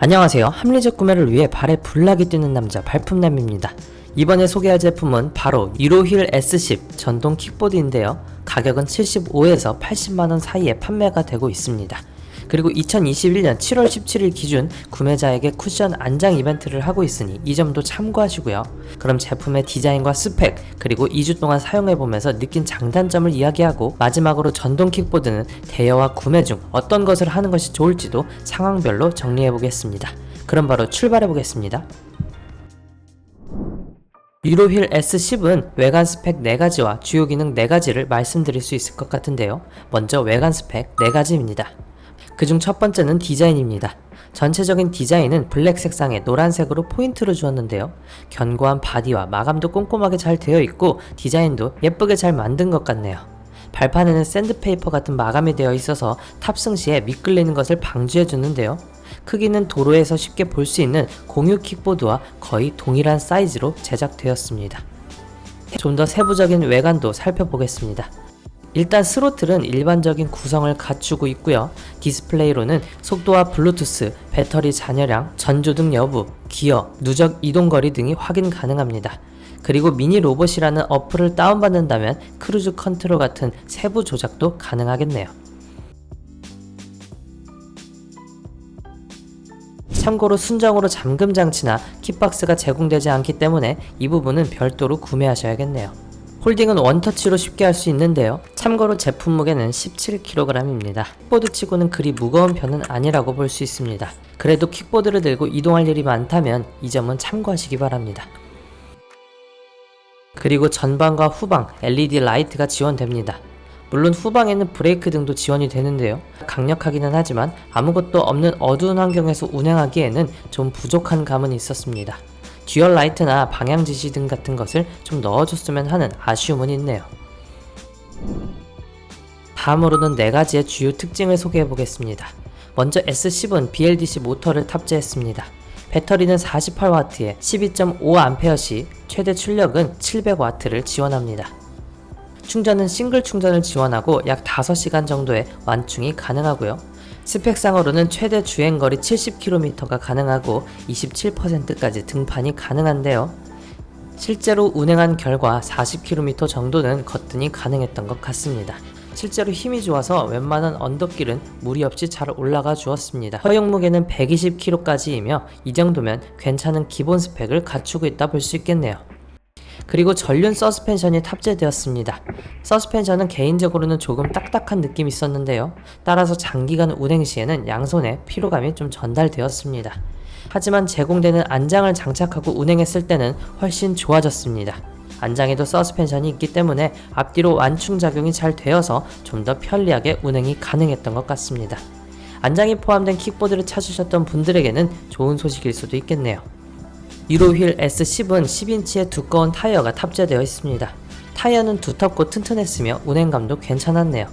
안녕하세요. 합리적 구매를 위해 발에 불락이 뛰는 남자 발품남입니다. 이번에 소개할 제품은 바로 유로휠 S10 전동 킥보드인데요. 가격은 75에서 80만원 사이에 판매가 되고 있습니다. 그리고 2021년 7월 17일 기준 구매자에게 쿠션 안장 이벤트를 하고 있으니 이 점도 참고하시고요. 그럼 제품의 디자인과 스펙, 그리고 2주 동안 사용해보면서 느낀 장단점을 이야기하고, 마지막으로 전동 킥보드는 대여와 구매 중 어떤 것을 하는 것이 좋을지도 상황별로 정리해보겠습니다. 그럼 바로 출발해보겠습니다. 유로휠 S10은 외관 스펙 4가지와 주요 기능 4가지를 말씀드릴 수 있을 것 같은데요. 먼저 외관 스펙 4가지입니다. 그중 첫 번째는 디자인입니다. 전체적인 디자인은 블랙 색상에 노란색으로 포인트를 주었는데요. 견고한 바디와 마감도 꼼꼼하게 잘 되어 있고 디자인도 예쁘게 잘 만든 것 같네요. 발판에는 샌드페이퍼 같은 마감이 되어 있어서 탑승 시에 미끌리는 것을 방지해 주는데요. 크기는 도로에서 쉽게 볼 수 있는 공유 킥보드와 거의 동일한 사이즈로 제작되었습니다. 좀 더 세부적인 외관도 살펴보겠습니다. 일단 스로틀은 일반적인 구성을 갖추고 있고요. 디스플레이로는 속도와 블루투스, 배터리 잔여량, 전조등 여부, 기어, 누적 이동거리 등이 확인 가능합니다. 그리고 미니 로봇이라는 어플을 다운받는다면 크루즈 컨트롤 같은 세부 조작도 가능하겠네요. 참고로 순정으로 잠금 장치나 킥박스가 제공되지 않기 때문에 이 부분은 별도로 구매하셔야겠네요. 홀딩은 원터치로 쉽게 할 수 있는데요. 참고로 제품 무게는 17kg입니다. 킥보드치고는 그리 무거운 편은 아니라고 볼 수 있습니다. 그래도 킥보드를 들고 이동할 일이 많다면 이 점은 참고하시기 바랍니다. 그리고 전방과 후방 LED 라이트가 지원됩니다. 물론 후방에는 브레이크 등도 지원이 되는데요. 강력하기는 하지만 아무것도 없는 어두운 환경에서 운행하기에는 좀 부족한 감은 있었습니다. 듀얼 라이트나 방향 지시 등 같은 것을 좀 넣어줬으면 하는 아쉬움은 있네요. 다음으로는 4가지의 주요 특징을 소개해보겠습니다. 먼저 S10은 BLDC 모터를 탑재했습니다. 배터리는 48W에 12.5A 시 최대 출력은 700W를 지원합니다. 충전은 싱글 충전을 지원하고 약 5시간 정도의 완충이 가능하고요. 스펙상으로는 최대 주행거리 70km가 가능하고 27%까지 등판이 가능한데요. 실제로 운행한 결과 40km 정도는 거뜬히 가능했던 것 같습니다. 실제로 힘이 좋아서 웬만한 언덕길은 무리 없이 잘 올라가 주었습니다. 허용 무게는 120kg까지이며 이 정도면 괜찮은 기본 스펙을 갖추고 있다 볼 수 있겠네요. 그리고 전륜 서스펜션이 탑재되었습니다. 서스펜션은 개인적으로는 조금 딱딱한 느낌이 있었는데요. 따라서 장기간 운행 시에는 양손에 피로감이 좀 전달되었습니다. 하지만 제공되는 안장을 장착하고 운행했을 때는 훨씬 좋아졌습니다. 안장에도 서스펜션이 있기 때문에 앞뒤로 완충 작용이 잘 되어서 좀 더 편리하게 운행이 가능했던 것 같습니다. 안장이 포함된 킥보드를 찾으셨던 분들에게는 좋은 소식일 수도 있겠네요. 유로휠 S10은 10인치의 두꺼운 타이어가 탑재되어 있습니다. 타이어는 두텁고 튼튼했으며 운행감도 괜찮았네요.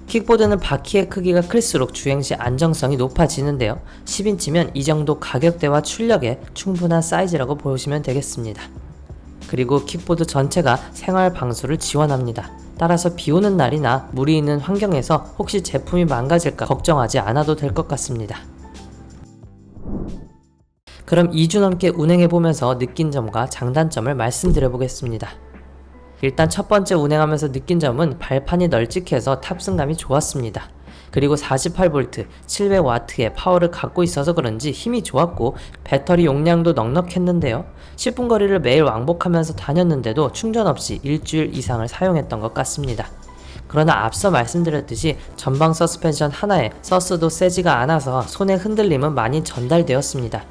킥보드는 바퀴의 크기가 클수록 주행시 안정성이 높아지는데요. 10인치면 이 정도 가격대와 출력에 충분한 사이즈라고 보시면 되겠습니다. 그리고 킥보드 전체가 생활 방수를 지원합니다. 따라서 비 오는 날이나 물이 있는 환경에서 혹시 제품이 망가질까 걱정하지 않아도 될 것 같습니다. 그럼 2주 넘게 운행해보면서 느낀 점과 장단점을 말씀드려 보겠습니다. 일단 첫 번째 운행하면서 느낀 점은 발판이 널찍해서 탑승감이 좋았습니다. 그리고 48V, 700W의 파워를 갖고 있어서 그런지 힘이 좋았고 배터리 용량도 넉넉했는데요. 10분 거리를 매일 왕복하면서 다녔는데도 충전 없이 일주일 이상을 사용했던 것 같습니다. 그러나 앞서 말씀드렸듯이 전방 서스펜션 하나에 서스도 세지가 않아서 손의 흔들림은 많이 전달되었습니다.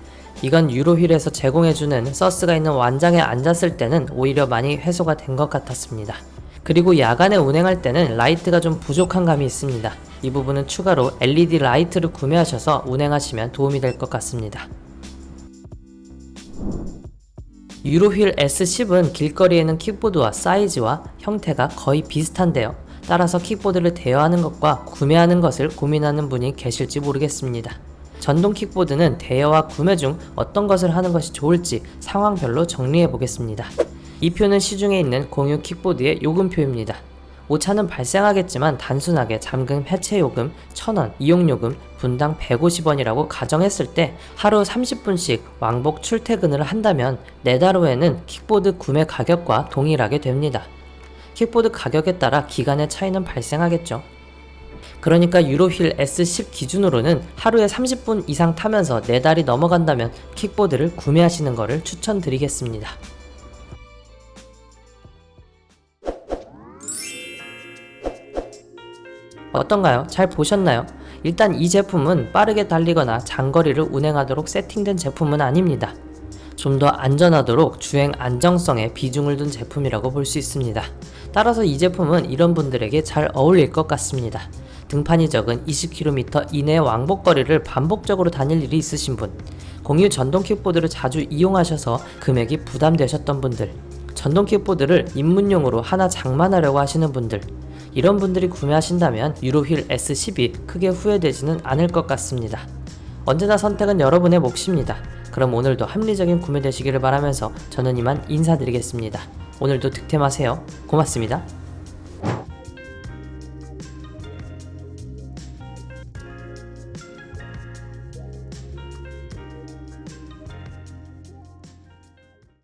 이건 유로휠에서 제공해주는 서스가 있는 완장에 앉았을 때는 오히려 많이 해소가 된 것 같았습니다. 그리고 야간에 운행할 때는 라이트가 좀 부족한 감이 있습니다. 이 부분은 추가로 LED 라이트를 구매하셔서 운행하시면 도움이 될 것 같습니다. 유로휠 S10은 길거리에는 킥보드와 사이즈와 형태가 거의 비슷한데요. 따라서 킥보드를 대여하는 것과 구매하는 것을 고민하는 분이 계실지 모르겠습니다. 전동 킥보드는 대여와 구매 중 어떤 것을 하는 것이 좋을지 상황별로 정리해 보겠습니다. 이 표는 시중에 있는 공유 킥보드의 요금표입니다. 오차는 발생하겠지만 단순하게 잠금 해체 요금 1,000원, 이용요금 분당 150원이라고 가정했을 때 하루 30분씩 왕복 출퇴근을 한다면 4달 후에는 킥보드 구매 가격과 동일하게 됩니다. 킥보드 가격에 따라 기간의 차이는 발생하겠죠. 그러니까 유로휠 S10 기준으로는 하루에 30분 이상 타면서 4달이 넘어간다면 킥보드를 구매하시는 것을 추천드리겠습니다. 어떤가요? 잘 보셨나요? 일단 이 제품은 빠르게 달리거나 장거리를 운행하도록 세팅된 제품은 아닙니다. 좀 더 안전하도록 주행 안정성에 비중을 둔 제품이라고 볼 수 있습니다. 따라서 이 제품은 이런 분들에게 잘 어울릴 것 같습니다. 등판이 적은 20km 이내의 왕복거리를 반복적으로 다닐 일이 있으신 분, 공유 전동 킥보드를 자주 이용하셔서 금액이 부담되셨던 분들, 전동 킥보드를 입문용으로 하나 장만하려고 하시는 분들, 이런 분들이 구매하신다면 유로휠 S10이 크게 후회되지는 않을 것 같습니다. 언제나 선택은 여러분의 몫입니다. 그럼 오늘도 합리적인 구매 되시기를 바라면서 저는 이만 인사드리겠습니다. 오늘도 득템하세요. 고맙습니다.